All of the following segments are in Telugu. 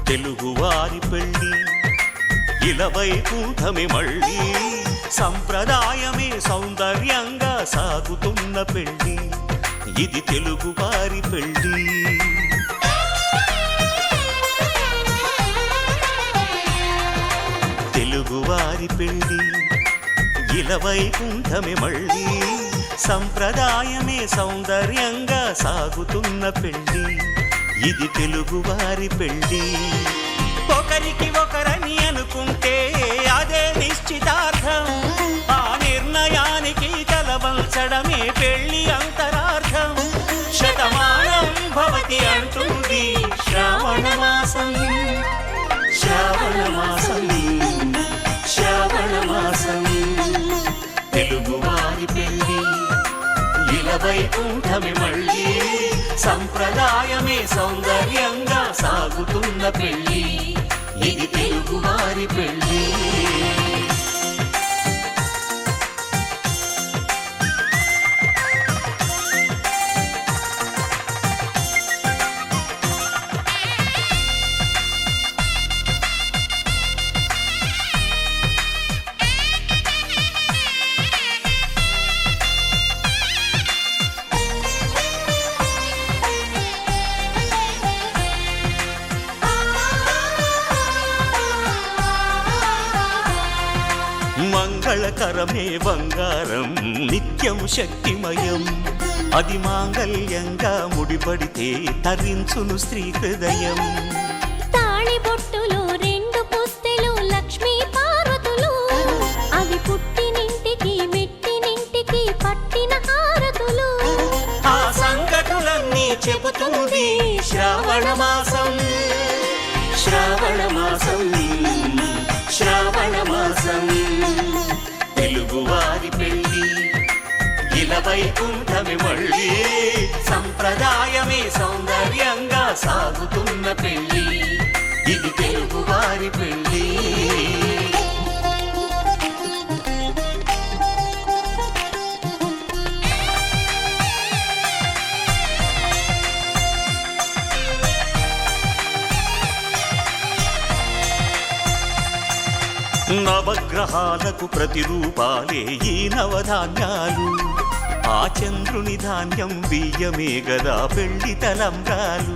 తెలుగువారి పెళ్ళి ఇలవైకుంఠమే మళ్ళీ సంప్రదాయమే సౌందర్యంగా సాగుతున్న పెళ్ళి ఇది తెలుగువారి పెళ్ళి తెలుగువారి పెళ్ళి ఇలవైకుంఠమే మళ్ళీ సంప్రదాయమే సౌందర్యంగా సాగుతున్న పెళ్ళి ఇది తెలుగువారి పెళ్ళి ఒకరికి ఒకరని అనుకుంటే అదే నిశ్చితార్థం ఆ నిర్ణయానికి తలవంచడమే పెళ్ళి అంతరార్థం శతమానం భవతి అంటుంది శ్రావణ మాసం శ్రావణ మాసం శ్రావణ మాసం తెలుగువారి పెళ్ళి ఇలవైకుంఠమే మళ్ళీ సంప్రదాయమే సౌందర్యంగా సాగుతున్న పెళ్ళి ఇది తెలుగువారి పెళ్ళి మంగళకరమే బంగారం నిత్యం శక్తిమయం అది మాంగళ్యంగా ముడిపడితే తరించును స్త్రీ హృదయం తాళిబొట్టులో రెండు పుస్తెలు లక్ష్మీ పార్వతులు అవి పుట్టినింటికి మెట్టినింటికి పట్టిన హారతులు ఆ సంగతులన్నీ చెబుతుంది శ్రావణ మాసం శ్రావణ మాసం శ్రావణ మాసం తెలుగువారి పెళ్ళి ఇలవైకుంఠమే మళ్ళీ సంప్రదాయమే సౌందర్యంగా సాగుతున్న పెళ్ళి ఇది తెలుగువారి పెళ్ళి నవగ్రహాలకు ప్రతిరూపాలే ఈ నవధాన్యాలు ఆ చంద్రుని ధాన్యం బియ్యమే గదా పెళ్లి తలంబ్రాలు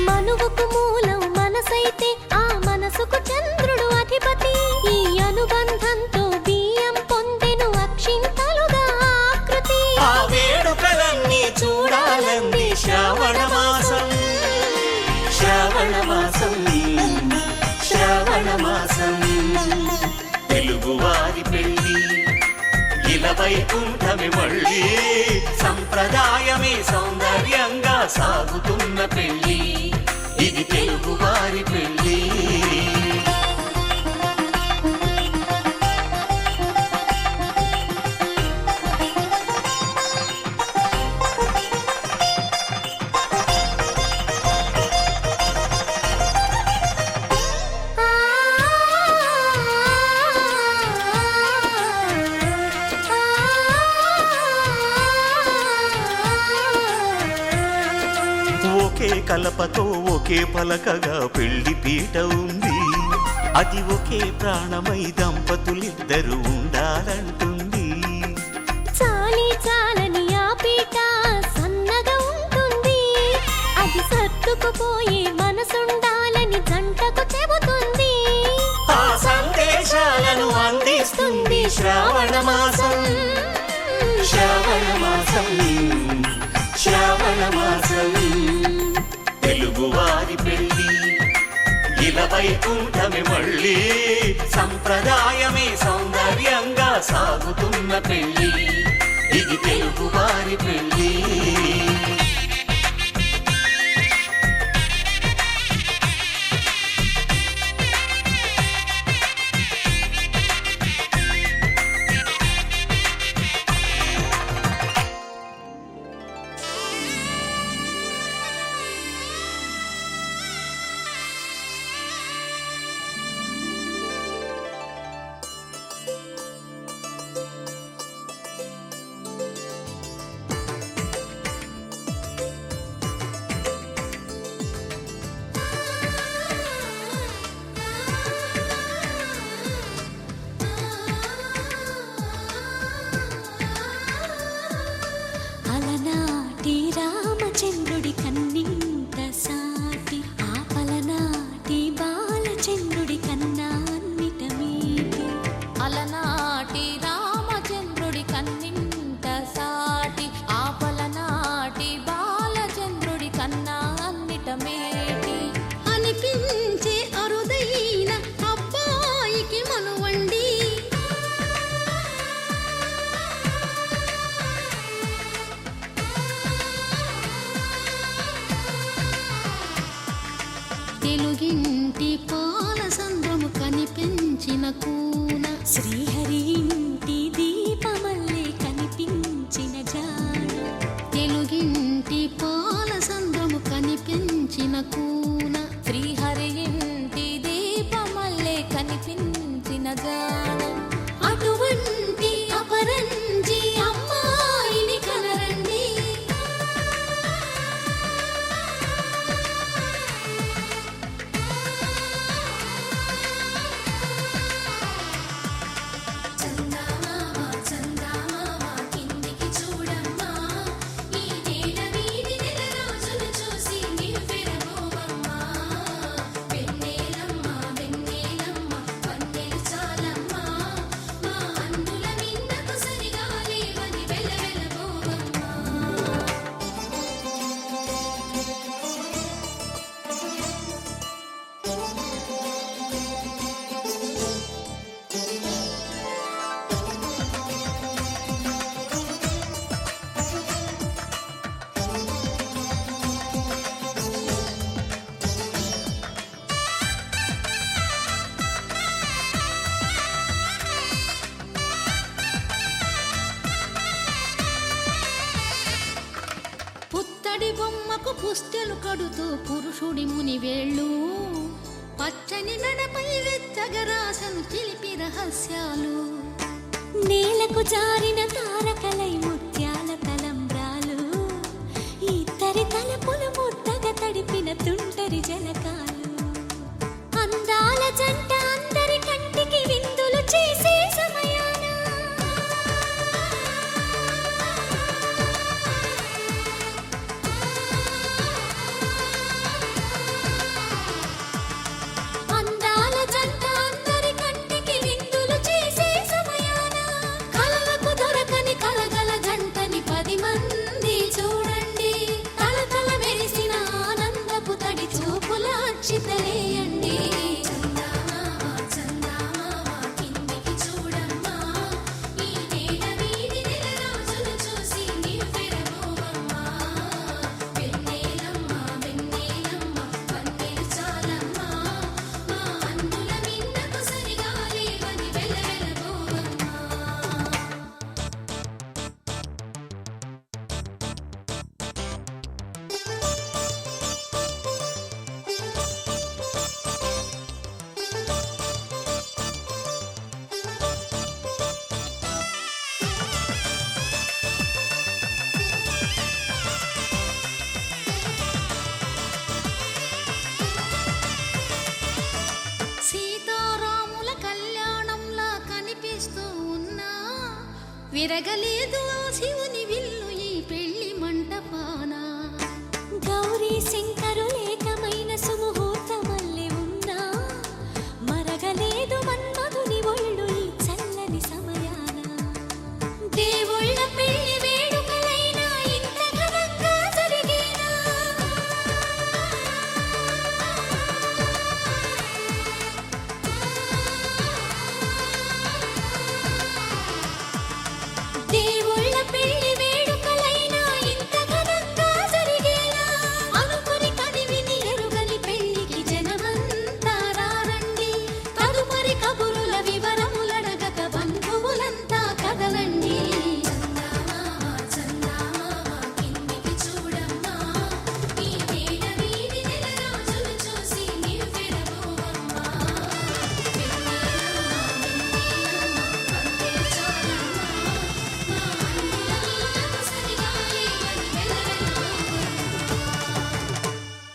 మనువుకు మూలం మనసైతే ఆ మనసుకు చంద్రుడు అధిపతి ఈ అనుబంధంతో బియ్యం పొందెను అక్షింతలుగా ఆకృతి ఆ వేడుకలన్నీ చూడాలంది శ్రావణ మాసం శ్రావణ మాసం శ్రావణ మాసం తెలుగువారి పెళ్ళి ఇలవైకుంఠమే మళ్ళీ సంప్రదాయమే సౌందర్యంగా సాగుతున్న పెళ్ళి ఇది తెలుగువారి పెళ్ళి ఒకే కలపతో ఒకే పలకగా పెళ్లి పీట ఉంది అది ఒకే ప్రాణమై దంపతులిద్దరూ ఉండాలంటుంది చాలి చాలని ఆ పీట సన్నగా ఉంటుంది అది సర్దుకుపోయే మనసుండాలని జంటకు చెబుతుంది ఆ సందేశాలను అందిస్తుంది శ్రావణ మాసం శ్రావణ మాసం శ్రావణ మాసం తెలుగువారి పెళ్ళి ఇలవైకుంఠమే మళ్ళీ సంప్రదాయమే సౌందర్యంగా సాగుతున్న పెళ్ళి ఇది తెలుగువారి పెళ్ళి తెలుగింటి పాల సంద్రము కనిపించిన కూన శ్రీహరి ఇంటి దీపమల్లే కనిపించిన జాడ తెలుగింటి పాల సంద్రము కనిపించిన కూన శ్రీహరి ఇంటి దీపమల్లే కనిపించిన జాడ అటువంటి అపరంజి అమ్మాయిని కనరండి చందమామ చందమామ కిందికి చూడమ్మా ఈ నేల వీధి నెల రోజులు చూసి నివ్వెరబోవమ్మా వెన్నెలమ్మ వెన్నెలమ్మ వన్నెలు చాలమ్మా మా అందుల మిన్నకు సరిగా లేవని వెలవెలబోవమ్మా పుత్తడి బొమ్మకు పుస్తెలు కడుతూ పురుషుడి ముని వేళ్ళు పచ్చని నడపై వెచ్చగరాసను చిలిపి రహస్యాలు నేలకు జారిన తారకలై ముత్యాల తలంబ్రాలు ఇద్దరి తలపులు ముద్దగా తడిపిన తుంటరి జలకాలు అందాల జంట అందరి కంటికి విందులు చేసే సమయాన అందాల జంట అందరి కంటికి విందులు చేసే సమయాన కలలకు దొరకని కలగల జంటని 10 మంది చూడండి తలతల మెరిసిన ఆనందపు తడి చూపుల అక్షితలేయండి చందమామ చందమామ కిందికి చూడమ్మా ఈ నేల వీధి నెల రోజులు చూసి నివ్వెరబోవమ్మా వెన్నెలమ్మ వెన్నెలమ్మ వన్నెలు చాలమ్మా మా అందుల మిన్నకు సరిగా లేవని వెలవెలబోవమ్మా సీతారాముల కళ్యాణంలా కనిపిస్తూ ఉన్నా విరగలేదు ఆ శివుని విల్లు ఈ పెళ్లి మంటపాన గౌరీ శంకరులేకమైన సుముహూర్తమల్లె ఉన్నా మరగలేదు మన్మధుని ఒళ్ళు ఈ చల్లని సమయాన దేవుళ్ళ పెళ్లి వేడుకలైనా ఇంత ఘనంగా జరిగేనా దేవుళ్ళ పెళ్లి వేడుకలైనా ఇంత ఘనంగా జరిగేనా అనుకుని కదివిని ఎరుగని పెళ్లికి జనమంతా రారండి తదుపరి కబురుల వివరములడగక బంధువులంతా కదలండి చందమామ చందమామ కిందికి చూడమ్మా ఈ నేల వీధి నెల రోజులు చూసి నివ్వెరబోవమ్మా వెన్నెలమ్మ వెన్నెలమ్మ వన్నెలు చాలమ్మా మా అందుల మిన్నకు సరిగా లేవని వెలవెలబోవమ్మా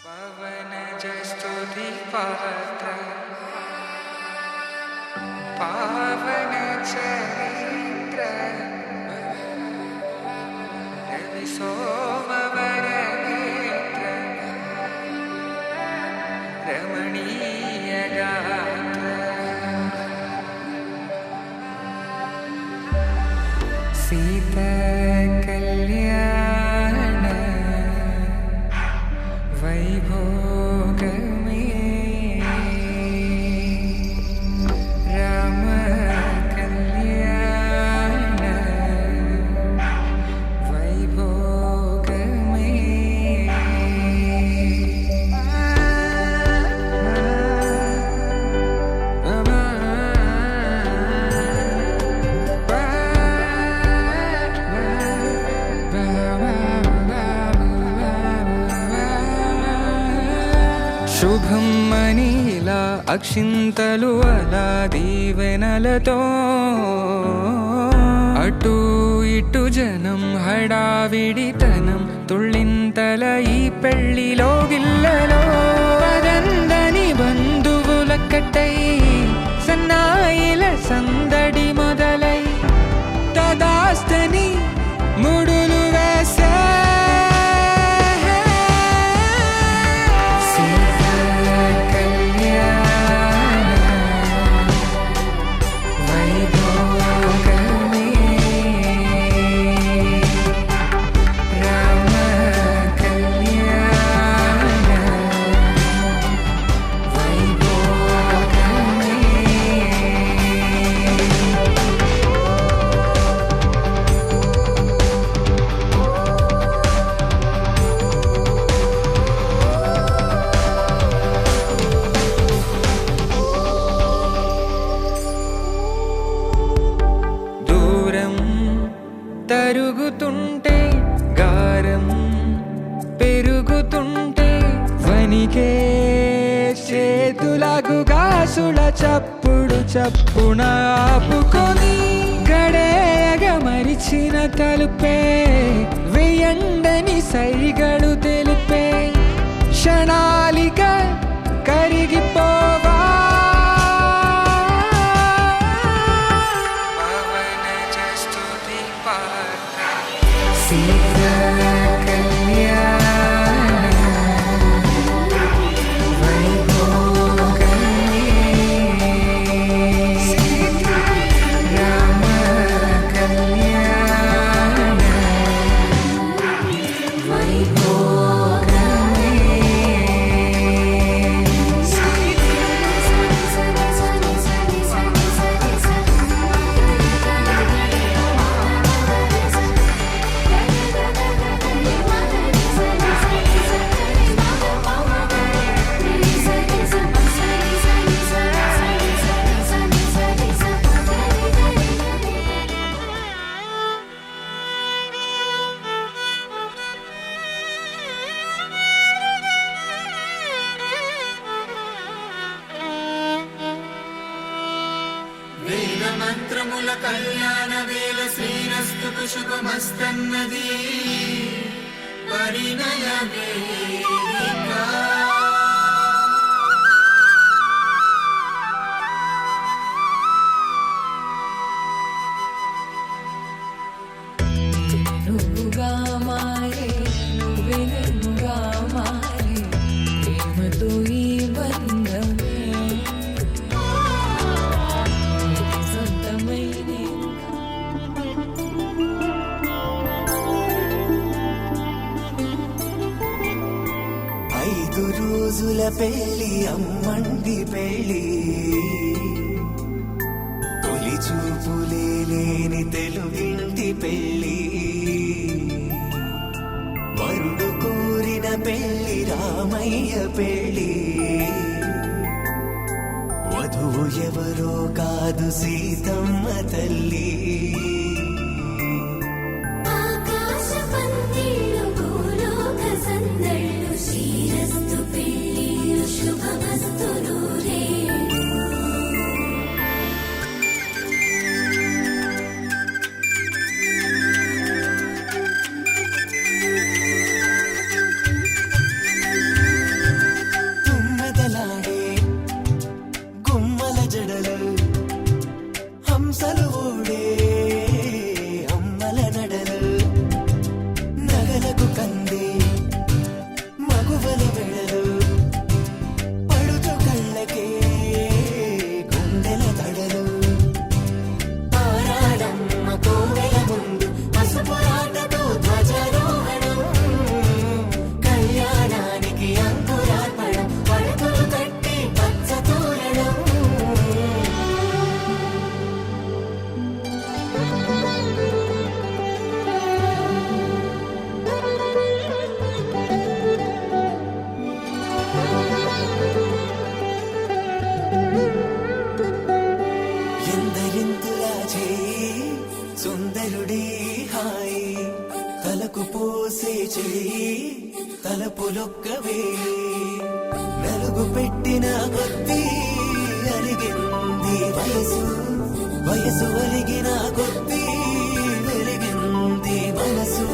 పవనజస్తుతి పాత్ర పావన చరిత్ర రవి సోమవర నేత్ర రమణీయ గాత్ర సీత కళ్యాణ వైభోగమే రామ కళ్యాణ వైభోగమే శుభం అని ఇలా అక్షింతలు అలా దీవెనలతో అటు ఇటు జనం హడావిడితనం తుళ్ళింతల ఈ పెళ్లిలో గిల్లలో అదందని బంధువులక్కటై సన్నాయిల సందడి మొదలై తదాస్తని ముడులు వేసే తరుగుతుంటే గారం పెరుగుతుంటే వనికే చేతులకు గాసుల చప్పుడు చప్పున ఆపుకొని గడేయగ మరిచిన తలుపే వేయండని సైగడు తెలిపే క్షణాలిక కరిగిపోవా వేద మంత్రముల కళ్యాణ వేల శ్రీరస్తుకు శుభమస్తన్నది పరిణయ వేదిక నువ్వుగా మారే నువ్వే నువ్వుగా మారే ప్రేమతో ఈ బంధమే సొంతమైనే 5 రోజుల పెళ్లి అమ్మండి పెళ్లి తొలి చూపులే లేని తెలుగింటి పెళ్లి వరుడు కోరిన పెళ్లి రామయ్య పెళ్లి వధువు ఎవరో కాదు సీతమ్మ తల్లి ఆకాశ పందిళ్ళు భూలోక సందళ్ళు శ్రీరస్తు పెళ్ళిళ్ళు శుభమస్తు నూరేళ్ళు తుమ్మెదలాడే గుమ్మల జడలు హంసలు ఊడే అమ్మల నడలు నగలకు కంది మగువల వెడలు పడుచు కళ్ళకే గుండెల తడలు ఆరాడమ్మ కోవెల ముందు పసుపు రాటతో ధ్వజారోహణం కళ్యాణానికి అంకురార్పణం పడకలు కట్టి పచ్చ తోరణం ఎందరింతులా చేయి సుందరుడి హాయి తలకు పోసే చెయ్యి తలపులొక్క వేయి నలుగు పెట్టిన కొద్దీ అలిగింది వయసు వయసు ఒలిగిన కొద్దీ వెలిగింది మనసు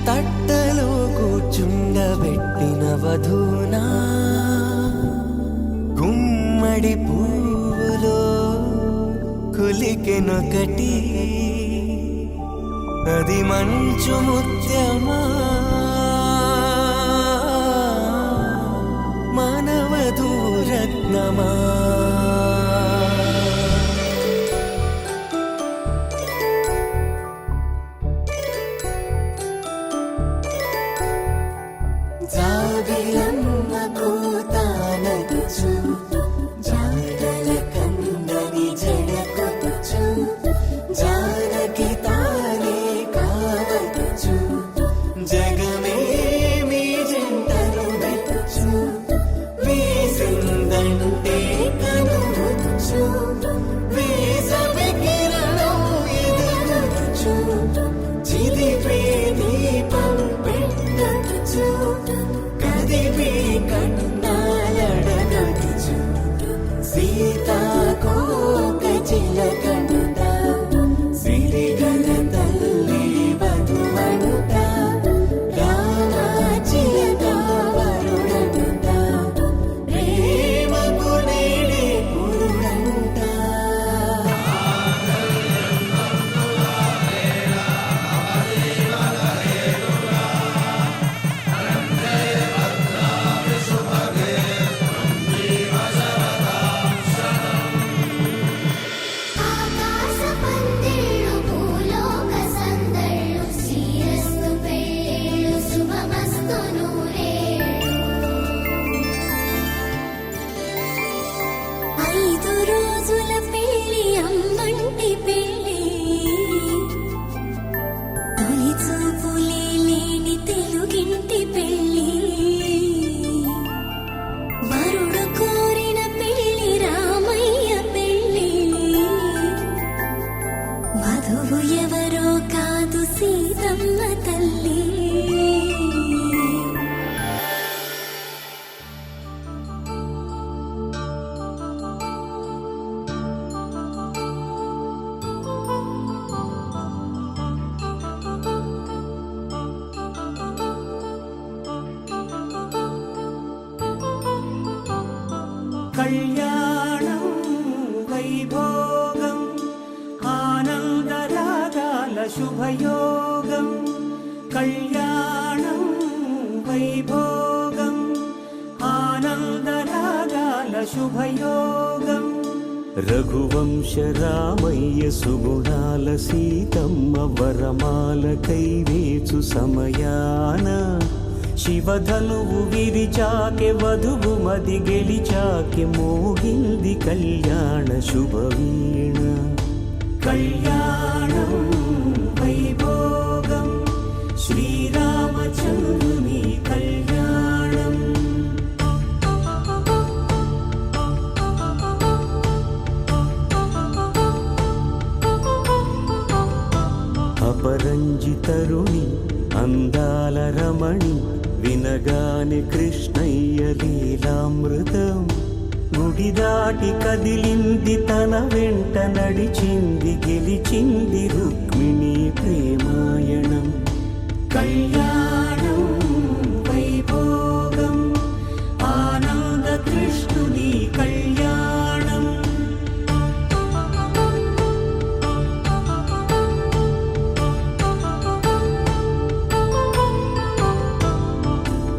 తట్టలో కూర్చుండబెట్టిన వధూనా గుమ్మడి పువ్వులో కులికెనొకటి అది మంచు ముత్యమా మానవధూరత్నమా జాబిలమ్మ కూతానగుచు జాడల కందని జడకొచ్చు జానకి తానే కావదుచు జగమే మీ జంటను వెతుచు వీసిందంటే కనువచ్చు వేసవి కిరణం ఎదురుచు చిదిపే దీపం పెట్టచ్చు కదిపే కన్నాలడగచ్చు సీతాకోక చిలకనుట సిరిగల తల్లి వధువనుట రామా చిలక వరుడనుట ప్రేమకు నేడే పురుడంట ఆకాశ పందిళ్ళు భూలోక సందళ్ళు శ్రీరస్తు పెళ్ళిళ్ళు శుభమస్తు నూరేళ్ళు 5 రోజుల పెళ్ళి అమ్మంటి పెళ్ళి తొలి చూపులే లేని తెలుగింటి పెళ్ళి వరుడు కోరిన పెళ్ళి రామయ్య పెళ్ళి వధువు ఎవరో కాదు సీతమ్మ తల్లి కళ్యాణం వైభోగం ఆనందరాగాల శుభయోగం కళ్యాణం వైభోగం ఆనందరాగాల శుభయోగం రఘువంశ రామయ్య సుగుణాల సీతమ్మ వరమాల కైవేచు సమయాన శివధనువు విరిచాకె వధువు మది గెలిచాకె మోగింది కళ్యాణ శుభవీణ కళ్యాణం వైభోగం శ్రీరామచంద్రుని కళ్యాణం అపరంజి తరుణి అందాల రమణి వినగానే కృష్ణయ్య లీలామృతం గుడి దాటి కదిలింది తన వెంట నడిచింది గెలిచింది రుక్మిణి ప్రేమాయణం కళ్యాణం వైభోగం ఆనంద కృష్ణుని కళ్యాణం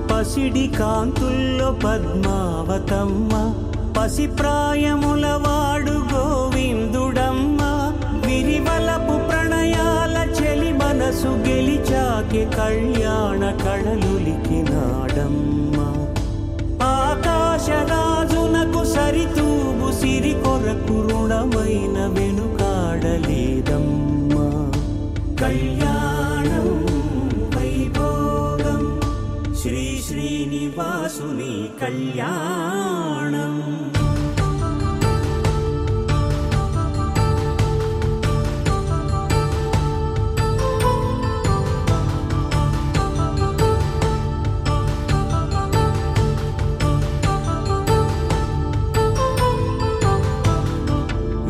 పసిడి కాంతుల్లో పద్మావతమ్మ పసిప్రాయముల వాడు గోవిందుడమ్మ విరివలపు ప్రణయాల చెలి మనసు గెలిచాకె కళ్యాణ కళలులికినాడమ్మ ఆకాశరాజునకు సరితూగు సిరి కొరకు రుణమైన వెనుకాడలేదమ్మా కళ్యాణం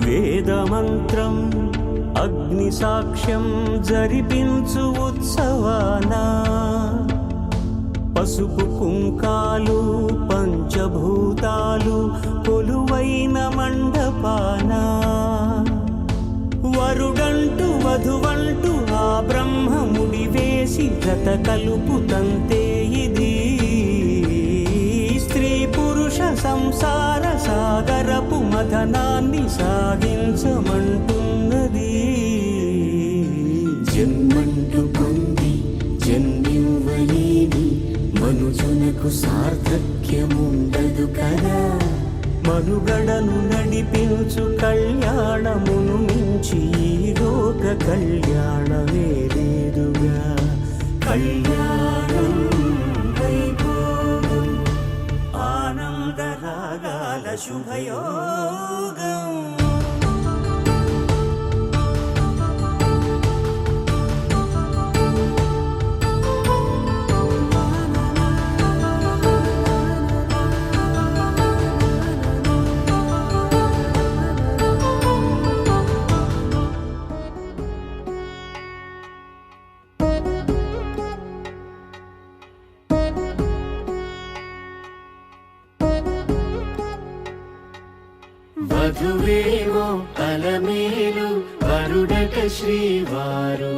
వేదమంత్రం అగ్ని సాక్ష్యం జరిపించు ఉత్సవాన పసుపు కుంకాలు పంచభూతాలు కొలువైన మండపాన వరుడంటూ వధువంటూ ఆ బ్రహ్మముడి వేసి జత కలుపుతంతే ఇది స్త్రీ పురుష సంసార సాగరపు మథనాన్ని సాగించమంటున్నది. జన్మంటూ పొంది జన్మివ్వలేని మనుజునకు సార్థక్యముండదు కదా. మనుగడను నడిపించు కళ్యాణమును మించి ఈ లోక కళ్యాణమే లేదుగా. కళ్యాణం వైభోగం ఆనందరాగాల శుభయోగం. వధువేమో అలమేలు వరుడట శ్రీవారు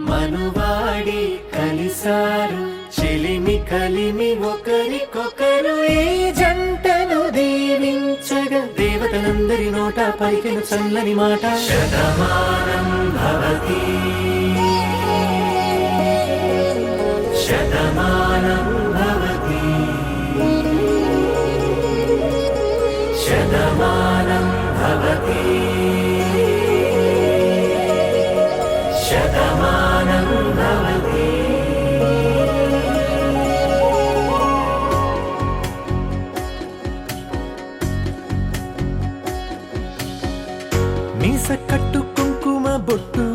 మనువాడి కలిసారు చెలిమి కలిమి ఒకరికొకరు. ఈ జంటను దీవించగా దేవతలందరి నోట పలికిన చల్లని మాట శతమానం భవతి శతమానం భవతి శతమానం భవతి శతమానం భవతి. మీస కట్టు కుంకుమ బొట్టు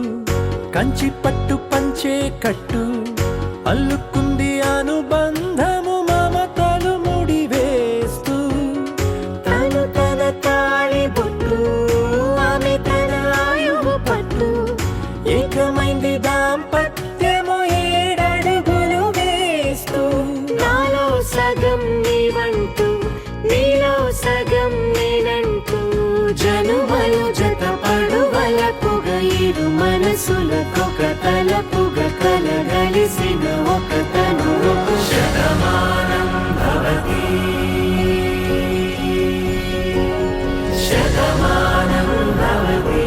కంచి పట్టు పంచే కట్టు అల్లుకుంది అనుబంధము మమతలు ముడి వేస్తూ. తను తన తాళి బొట్టు ఆమె తన ఆయువు పట్టు ఏకమైంది దాంపత్యము 7 అడుగులు వేస్తూ. నాలో సగం నీవంటూ నీలో సగం నేనంటూ జనుమలు జత పడువలపుగ ఇరు మనసులకొక తలపుగ కలగలిసిన ఒక తను. శతమానం భవతి శతమానం భవతి.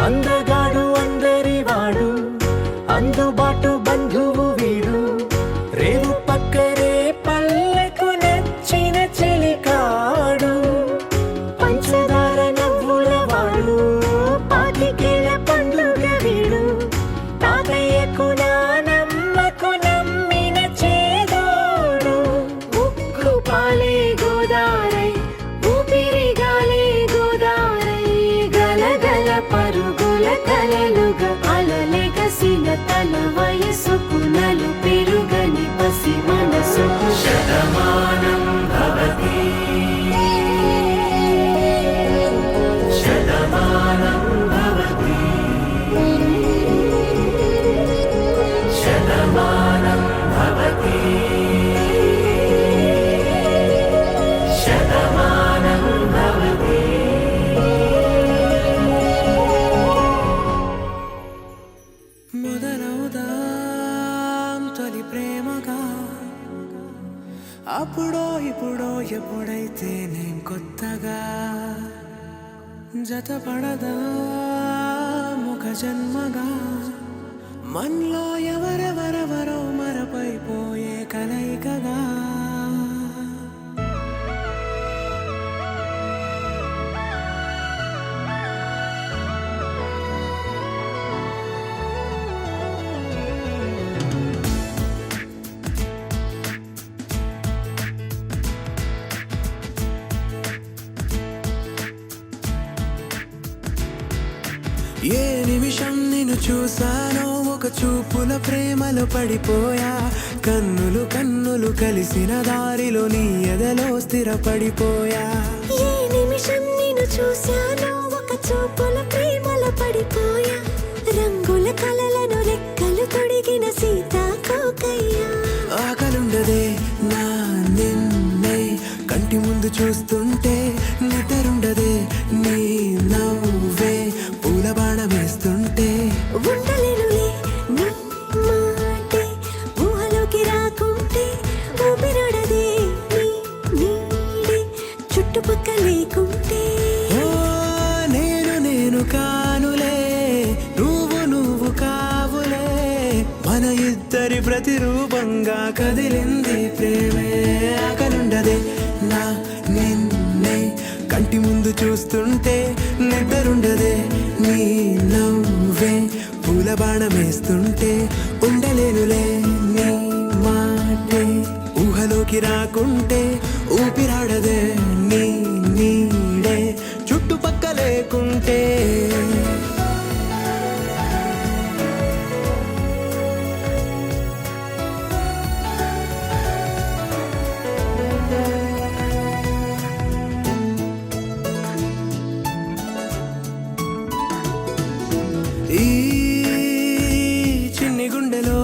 అందగాడు అందరి వాడు అందుబాటు బంధువు వీడు రేవు పక్కరే పల్లెకు నచ్చిన చెలికాడు. పంచదార నవ్వుల వాడు పాతికేల పండుగ వీడు తాతయ్యకు నానమ్మకు నమ్మిన చేదోడు. ఉక్కు పాలే గోదారై ఊపిరిగాలే గోదారై గలగల పరుగుల కలలుగా అలలెగసిన తన వయసుకు నలు పెరుగని పసి మనసుకు. శతమానం భవతి శతమానం భవతి శతమానం భవతి శతమానం భవతి. మొదలవుదాం తొలి ప్రేమగా అప్పుడో ఇప్పుడో ఎప్పుడైతే నేను కొత్తగా జతపడదా ముఖ జన్మగా మనలో ఎవరెవరెవరో మరపైపోయే కలయికగా. ఏ నిమిషం నిన్ను చూసానో ఒక చూపుల ప్రేమలో పడిపోయా కన్నులు కన్నులు కలిసిన దారిలో నీ ఎదలో స్థిరపడిపోయా ఏ నిమిషం నిన్ను చూశానో ఒక చూపుల ప్రేమలో పడిపోయా రంగుల కలలను రెక్కలు తొడిగిన సీతాకోకయ్యా ఆకలుండదే నా నిన్నే కంటి ముందు చూస్తుంటే నిద్రుండదే నీ నవ్వే పూల బాణం వేస్తుంటే ఉండలేనులే నీ మాటే ఊహలోకి రాకుంటే ఊపిరాడదే నీ నీడే చుట్టుపక్క లేకుంటే ఓ నేను కానులే నువ్వు కావులే మన ఇద్దరి ప్రతిరూపంగా కదిలింది ప్రేమే ఆకలుండదే నా నిన్నే కంటి ముందు చూస్తుంటే నిద్రుండదే నీ నవ్వే పూల బాణం వేస్తుంటే ఉండలేనులే నీ మాటే ఊహలోకి రాకుంటే ఊపిరాడదే నీ నీడే చుట్టుపక్క లేకుంటే ఈ చిన్ని గుండెలో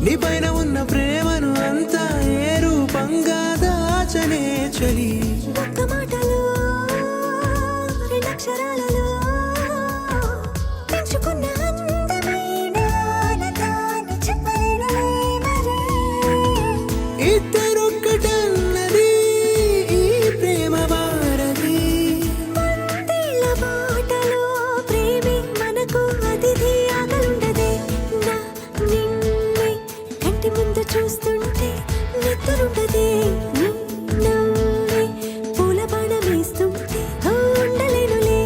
నీ పైన ఉన్న ప్రేమను అంతా ఏ రూపంగా దాచనే చలి ఒక్క మాటలో రెండక్షరాలలో పెంచుకున్న అందమైన ఆనందాన్ని చెప్పలేనులే మరి ఇద్దరొక్కటన్నది ఈ ప్రేమ భారతి వందేళ్ల బాటలో ప్రేమే మనకు అతిథి ఆగలుండదే నా నిన్నే కంటి ముందు చూస్తుంటే నిద్రుండదే నీ నవ్వే పూల బాణం వేస్తుంటే ఉండలేనులే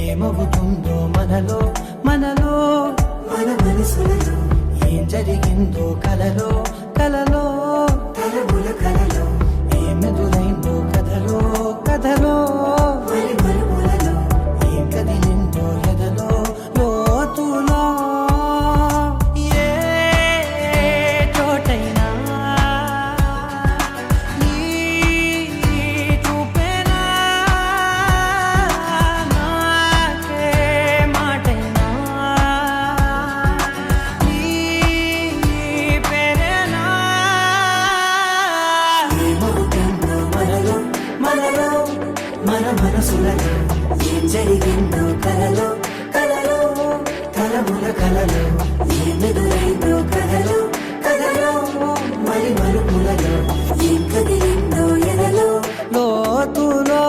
ఏమవుతుందో మనలో మనలో మన మనసులలో ఏం జరిగిందో కలలో కలలో తలముల కలలో ఏమెదురైందో కథలో కథలో మరి మరుపులలో ఏం కదిలిందో ఎదలో లోతులో ఏ చోటైనా నీ చూపేనా నాకే మాటైనా నీ పేరేనా ఏమవుతుందో మనలో మనలో మన మనసులలో ఏం జరిగిందో కలలో కలలో తలముల కలలో ఏమెదురైందో కథలో కథలో మరి మరుపులలో ఏం కదిలిందో ఎదలో లోతులో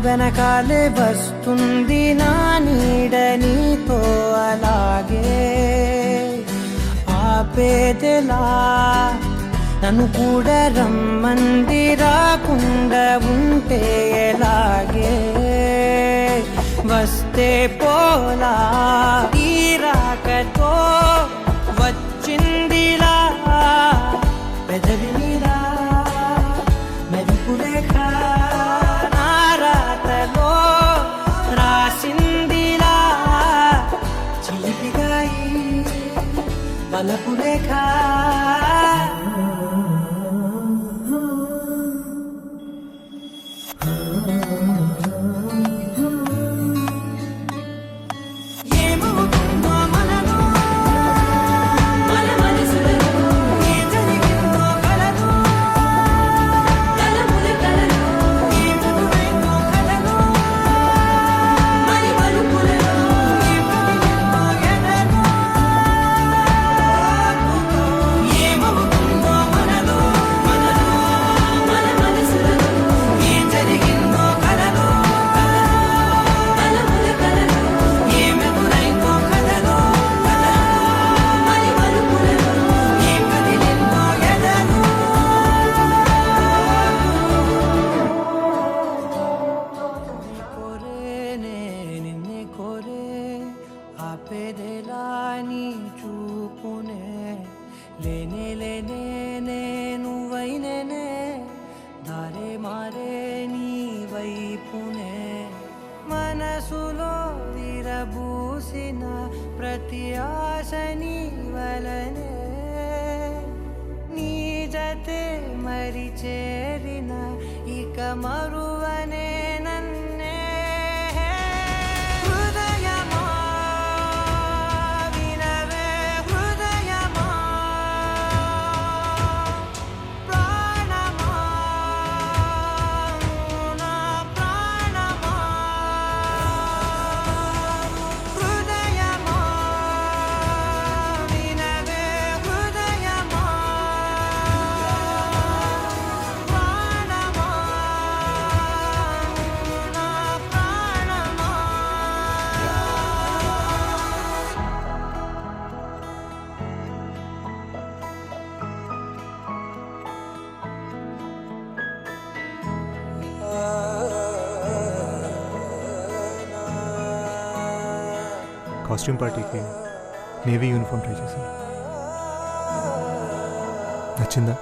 వెనకాలే వస్తుంది నా నీడ నీతో అలాగే ఆపేదెలా నన్ను కూడా రమ్మంది రాకుండా ఉంటే ఎలాగే వస్తే పోలా ఈ రాకతో వచ్చిందిలా పెదవి మీద మెరుపులేఖ నా రాతలో రాసిందిలా చిలిపిగా ఈ వలపులేఖ ఏమవుతుందో మనలో మన మనసులలో ఏం జరిగిందో కలలో తలముల కలలో ఏమెదురైందో కథలో మరి మరుపులలో ఏం కదిలిందో ఎదలో ఏమవుతుందో మనలో మనలో మన మనసులలో ఏం జరిగిందో కలలో తలముల కలలో ఏమెదురైందో కథలో మరి మరుపులలో ఏం కదిలిందో ఎదలో కోరేనే నిన్నే కోరే ఆపేదెలా నీ చూపునే లేనే లేనే నువ్వైనేనే దారే మారే నీ వైపునే మనసులో విరబూసిన ప్రతి ఆశ నీ వలనే నీ జతే మరి చేరిన ఇక మరువనే నన్నే హృదయమా వినవే హృదయమా ప్రాణమా నా ప్రాణమా హృదయమా వినవే హృదయమా ప్రాణమా కాస్ట్యూమ్ పార్టీకి నేవీ యూనిఫామ్ ట్రై చేశాను. నచ్చిందా?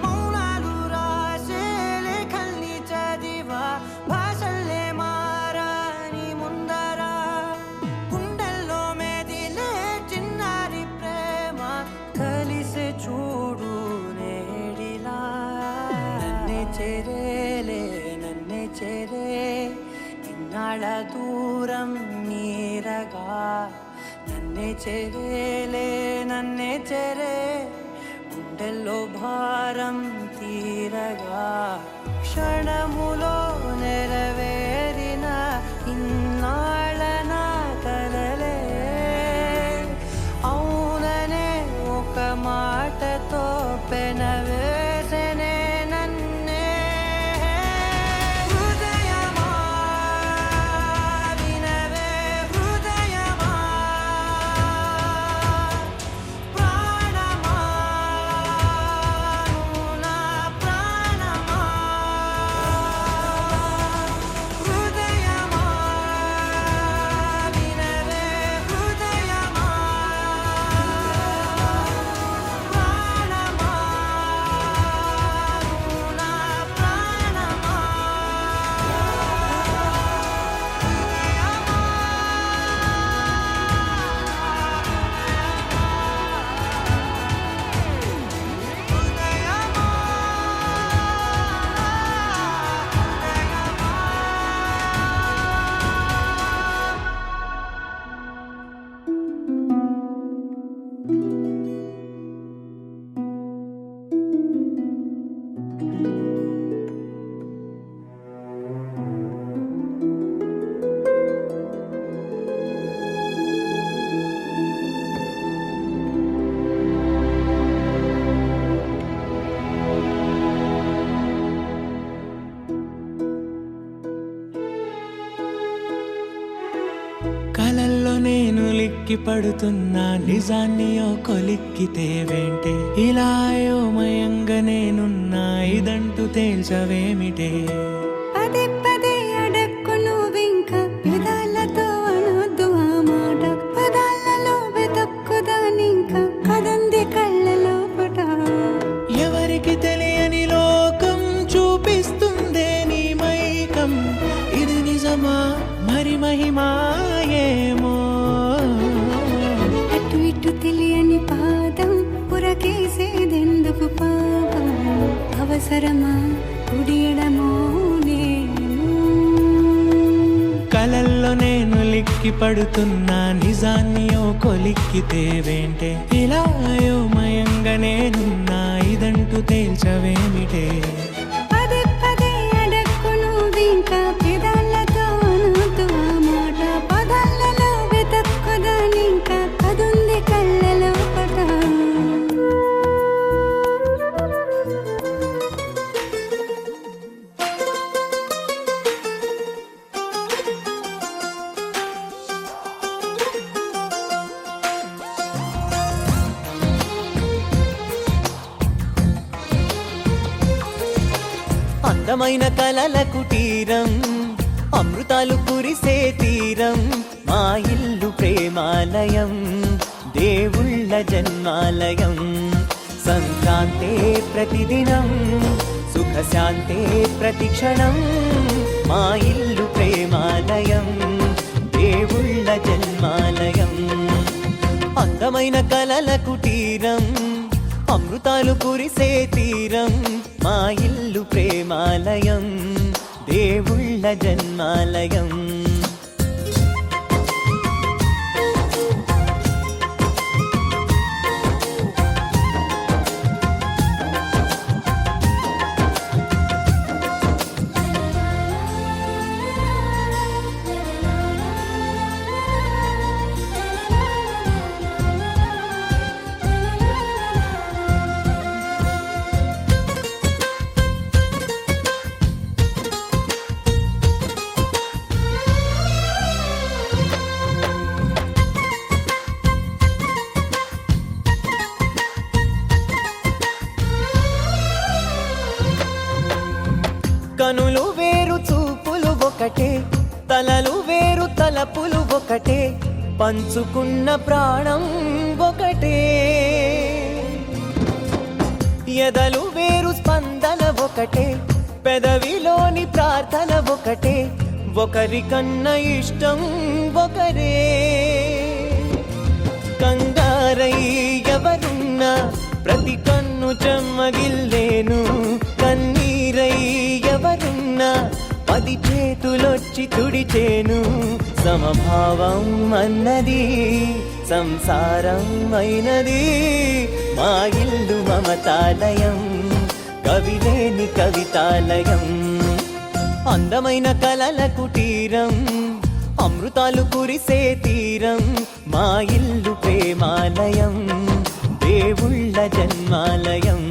మౌనాలు రాసే లేఖల్ని చదివా భాషల్లే మారాని ముందర గుండెల్లో మెదిలే చిన్నారి ప్రేమ కలిసే చూడు నేడిలా నన్నే చేరే ఇన్నాళ్ళ దూరం నీరగా నన్నే చేరే గుండెల్లో భారం తీరగా క్షణములో నెరవేరిన ఇన్నాళ్ళ నా కలలే అవుననే ఒక మాటతో పెనవేసనే నన్నే హృదయమా వినవే హృదయమా ప్రాణమా నువ్వు నా ప్రాణమా హృదయమా వినవే హృదయమా ప్రాణమా నువ్వు నా ప్రాణమా కలల్లో నేను లిక్కి పడుతున్నా నిజాన్ని ఓ కొలిక్కితే వెంటే ఇలా అయోమయంగా నేనున్నా ఇదంటూ తేల్చవేమిటే పదే పదే అడక్కు నువ్వింక పెదాలతో అనొద్దు ఆ మాట పదాలలో వెతక్కుదానింక కదంది కళ్ళలో పట ఎవరికి తెలియని లోకం చూపిస్తుందే నీ మైకం ఇది నిజమా మరి మహిమాయేమో అటు ఇటు తెలియని పాదం పురకేసేదెందుకు పాపం అవసరమా కుడియడమో నేను కలల్లో నేను లిక్కి పడుతున్నా నిజాన్ని ఓ కొలిక్కితే వెంటే ఇలా అయోమయంగా నేనున్నా ఇదంటూ తేల్చవేమిటే పదే పదే అడక్కు నువ్వింక పెదాలతో అనొద్దు ఆ మాట పదాలలో వెతక్కుదానింక కదుంది కళ్ళలో పట అందమైన కలల కుటీరం అమృతాలు కురిసే తీరం మా ఇల్లు ప్రేమాలయం దేవుళ్ళ జన్మాలయం సంక్రాంతే ప్రతిదినం సుఖశాంతే ప్రతిక్షణం మా ఇల్లు ప్రేమాలయం దేవుళ్ళ జన్మాలయం అందమైన కలల కుటీరం అమృతాలు కురిసే తీరం మా ఇల్లు ప్రేమాలయం దేవుళ్ళ జన్మాలయం కనులు వేరు చూపులు ఒకటే తలలు వేరు తలపులు ఒకటే, పంచుకున్న ప్రాణం ఒకటే. ఎదలు వేరు స్పందన ఒకటే, పెదవిలోని ప్రార్థన ఒకటే, ఒకరికన్నా ఇష్టం ఒకరే. కంగారై ఎవరున్నా ప్రతి కన్ను చెమ్మగిల్లేను, కన్నీరై ఎవరున్నా 10 చేతులొచ్చి తుడిచేను. సమభావం అన్నది సంసారం అయినది, మా ఇల్లు మమతాలయం, కవిలేని కవితాలయం. అందమైన కలల కుటీరం, అమృతాలు కురిసే తీరం, మా ఇల్లు ప్రేమాలయం, దేవుళ్ళ జన్మాలయం.